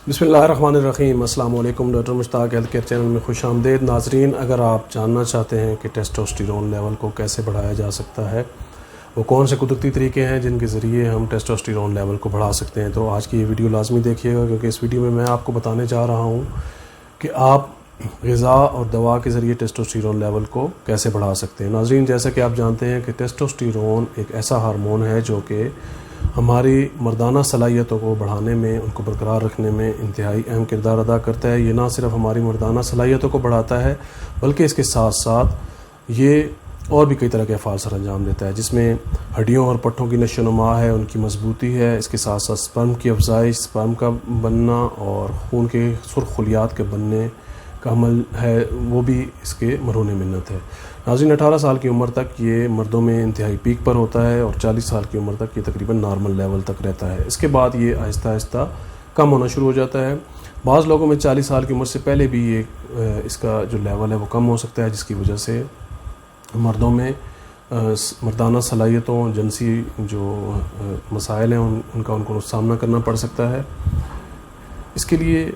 بسم اللہ الرحمن الرحیم۔ السلام علیکم۔ ڈاکٹر مشتاق ہیلتھ کیئر چینل میں خوش آمدید ناظرین۔ اگر آپ جاننا چاہتے ہیں کہ ٹیسٹوسٹیرون لیول کو کیسے بڑھایا جا سکتا ہے، وہ کون سے قدرتی طریقے ہیں جن کے ذریعے ہم ٹیسٹوسٹیرون لیول کو بڑھا سکتے ہیں، تو آج کی یہ ویڈیو لازمی دیکھیے گا، کیونکہ اس ویڈیو میں آپ کو بتانے جا رہا ہوں کہ آپ غذا اور دوا کے ذریعے ٹیسٹوسٹیرون لیول کو کیسے بڑھا سکتے ہیں۔ ناظرین، جیسا کہ آپ جانتے ہیں کہ ٹیسٹوسٹیرون ایک ایسا ہارمون ہے جو کہ ہماری مردانہ صلاحیتوں کو بڑھانے میں، ان کو برقرار رکھنے میں انتہائی اہم کردار ادا کرتا ہے۔ یہ نہ صرف ہماری مردانہ صلاحیتوں کو بڑھاتا ہے، بلکہ اس کے ساتھ ساتھ یہ اور بھی کئی طرح کے افعال سر انجام دیتا ہے، جس میں ہڈیوں اور پٹھوں کی نشو و نما ہے، ان کی مضبوطی ہے، اس کے ساتھ ساتھ سپرم کی افزائش، سپرم کا بننا اور خون کے سرخ خلیات کے بننے کا عمل ہے، وہ بھی اس کے مرہون منت ہے۔ ناظرین، 18 سال کی عمر تک یہ مردوں میں انتہائی پیک پر ہوتا ہے اور 40 سال کی عمر تک یہ تقریباً نارمل لیول تک رہتا ہے۔ اس کے بعد یہ آہستہ آہستہ کم ہونا شروع ہو جاتا ہے۔ بعض لوگوں میں 40 سال کی عمر سے پہلے بھی یہ اس کا جو لیول ہے وہ کم ہو سکتا ہے، جس کی وجہ سے مردوں میں مردانہ صلاحیتوں، جنسی جو مسائل ہیں ان کو سامنا کرنا پڑ سکتا ہے۔ اس کے لیے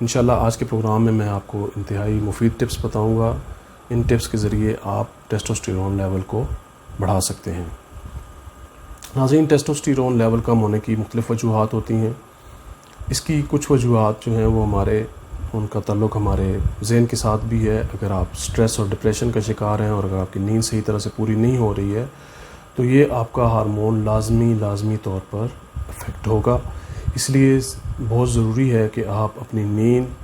انشاءاللہ آج کے پروگرام میں آپ کو انتہائی مفید ٹپس بتاؤں گا۔ ان ٹپس کے ذریعے آپ ٹیسٹوسٹیرون لیول کو بڑھا سکتے ہیں۔ ناظرین، ٹیسٹوسٹیرون لیول کم ہونے کی مختلف وجوہات ہوتی ہیں۔ اس کی کچھ وجوہات جو ہیں وہ ان کا تعلق ہمارے ذہن کے ساتھ بھی ہے۔ اگر آپ سٹریس اور ڈپریشن کا شکار ہیں اور اگر آپ کی نیند صحیح طرح سے پوری نہیں ہو رہی ہے تو یہ آپ کا ہارمون لازمی طور پر افیکٹ ہوگا۔ اس لیے بہت ضروری ہے کہ آپ اپنی نیند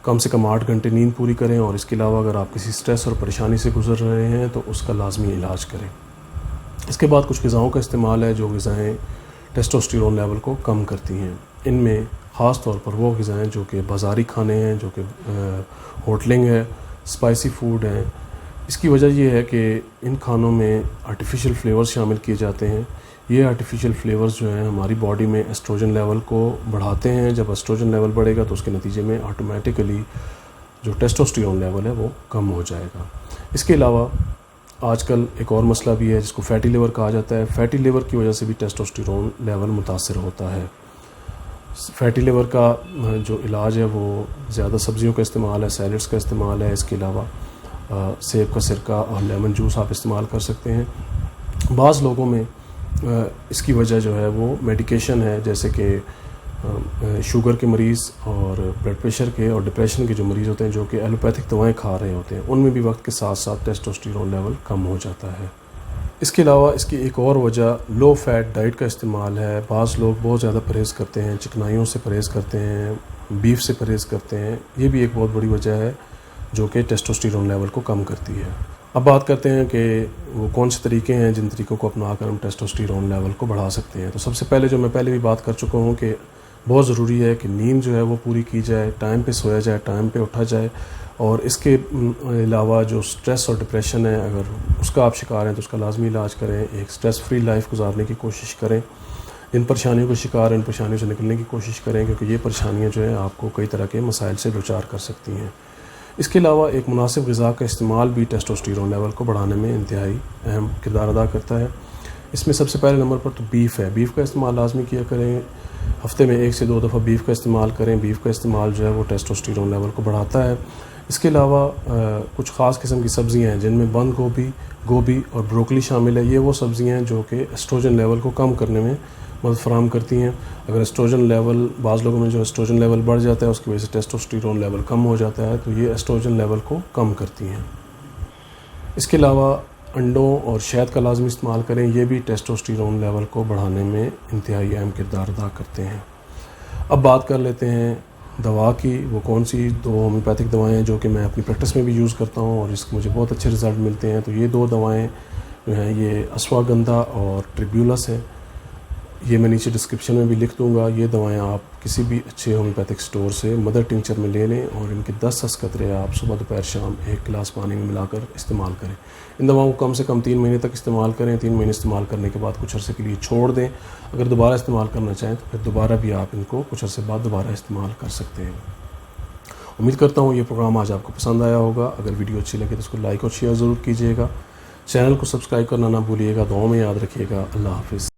کم سے کم 8 گھنٹے نیند پوری کریں، اور اس کے علاوہ اگر آپ کسی سٹریس اور پریشانی سے گزر رہے ہیں تو اس کا لازمی علاج کریں۔ اس کے بعد کچھ غذاؤں کا استعمال ہے جو غذائیں ٹیسٹوسٹیرون لیول کو کم کرتی ہیں۔ ان میں خاص طور پر وہ غذائیں جو کہ بازاری کھانے ہیں، جو کہ ہوٹلنگ ہے، اسپائسی فوڈ ہیں۔ اس کی وجہ یہ ہے کہ ان کھانوں میں آرٹیفیشل فلیورز شامل کیے جاتے ہیں۔ یہ آرٹیفیشل فلیورز جو ہیں ہماری باڈی میں ایسٹروجن لیول کو بڑھاتے ہیں۔ جب ایسٹروجن لیول بڑھے گا تو اس کے نتیجے میں آٹومیٹیکلی جو ٹیسٹوسٹیرون لیول ہے وہ کم ہو جائے گا۔ اس کے علاوہ آج کل ایک اور مسئلہ بھی ہے جس کو فیٹی لیور کہا جاتا ہے۔ فیٹی لیور کی وجہ سے بھی ٹیسٹوسٹیرون لیول متاثر ہوتا ہے۔ فیٹی لیور کا جو علاج ہے وہ زیادہ سبزیوں کا استعمال ہے، سیلڈز کا استعمال ہے۔ اس کے علاوہ سیب کا سرکہ اور لیمن جوس آپ استعمال کر سکتے ہیں۔ بعض لوگوں میں اس کی وجہ جو ہے وہ میڈیکیشن ہے، جیسے کہ شوگر کے مریض اور بلڈ پریشر کے اور ڈپریشن کے جو مریض ہوتے ہیں جو کہ ایلوپیتھک دوائیں کھا رہے ہوتے ہیں، ان میں بھی وقت کے ساتھ ساتھ ٹیسٹوسٹیرون لیول کم ہو جاتا ہے۔ اس کے علاوہ اس کی ایک اور وجہ لو فیٹ ڈائٹ کا استعمال ہے۔ بعض لوگ بہت زیادہ پرہیز کرتے ہیں، چکنائیوں سے پرہیز کرتے ہیں، بیف سے پرہیز کرتے ہیں۔ یہ بھی ایک بہت بڑی وجہ ہے جو کہ ٹیسٹوسٹیرون لیول کو کم کرتی ہے۔ اب بات کرتے ہیں کہ وہ کون سے طریقے ہیں جن طریقوں کو اپنا کر ہم ٹیسٹوسٹیرون لیول کو بڑھا سکتے ہیں۔ تو سب سے پہلے جو میں پہلے بھی بات کر چکا ہوں کہ بہت ضروری ہے کہ نیند جو ہے وہ پوری کی جائے، ٹائم پہ سویا جائے، ٹائم پہ اٹھا جائے، اور اس کے علاوہ جو سٹریس اور ڈپریشن ہے اگر اس کا آپ شکار ہیں تو اس کا لازمی علاج کریں۔ ایک سٹریس فری لائف گزارنے کی کوشش کریں۔ ان پریشانیوں کا شکار ہیں، ان پریشانیوں سے نکلنے کی کوشش کریں، کیونکہ یہ پریشانیاں جو ہیں آپ کو کئی طرح کے مسائل سے دوچار کر سکتی ہیں۔ اس کے علاوہ ایک مناسب غذا کا استعمال بھی ٹیسٹوسٹیرون لیول کو بڑھانے میں انتہائی اہم کردار ادا کرتا ہے۔ اس میں سب سے پہلے نمبر پر تو بیف ہے۔ بیف کا استعمال لازمی کیا کریں۔ ہفتے میں 1 سے 2 دفعہ بیف کا استعمال کریں۔ بیف کا استعمال جو ہے وہ ٹیسٹوسٹیرون لیول کو بڑھاتا ہے۔ اس کے علاوہ کچھ خاص قسم کی سبزیاں ہیں جن میں بند گوبھی اور بروکلی شامل ہے۔ یہ وہ سبزیاں ہیں جو کہ ایسٹروجن لیول کو کم کرنے میں مدد فراہم کرتی ہیں۔ اگر ایسٹروجن لیول بعض لوگوں میں جو ایسٹروجن لیول بڑھ جاتا ہے اس کی وجہ سے ٹیسٹوسٹیرون لیول کم ہو جاتا ہے، تو یہ ایسٹروجن لیول کو کم کرتی ہیں۔ اس کے علاوہ انڈوں اور شہد کا لازمی استعمال کریں۔ یہ بھی ٹیسٹوسٹیرون لیول کو بڑھانے میں انتہائی اہم کردار ادا کرتے ہیں۔ اب بات کر لیتے ہیں دوا کی۔ وہ کون سی 2 ہومیوپیتھک دوائیں ہیں جو کہ میں اپنی پریکٹس میں بھی یوز کرتا ہوں اور اس کے مجھے بہت اچھے رزلٹ ملتے ہیں۔ تو یہ 2 دوائیں جو ہیں یہ اشواگندھا اور ٹریبیولس ہے۔ یہ میں نیچے ڈسکرپشن میں بھی لکھ دوں گا۔ یہ دوائیں آپ کسی بھی اچھے ہومیوپیتھک سٹور سے مدر ٹنکچر میں لے لیں اور ان کے 10 قطرے آپ صبح دوپہر شام 1 گلاس پانی میں ملا کر استعمال کریں۔ ان دواؤں کو کم سے کم 3 مہینے تک استعمال کریں۔ 3 مہینے استعمال کرنے کے بعد کچھ عرصے کے لیے چھوڑ دیں۔ اگر دوبارہ استعمال کرنا چاہیں تو پھر دوبارہ بھی آپ ان کو کچھ عرصے بعد دوبارہ استعمال کر سکتے ہیں۔ امید کرتا ہوں یہ پروگرام آج آپ کو پسند آیا ہوگا۔ اگر ویڈیو اچھی لگے تو اس کو لائک اور شیئر ضرور کیجیے گا۔ چینل کو سبسکرائب کرنا نہ بھولیے گا۔ دعاؤں میں یاد رکھیے گا۔ اللہ حافظ۔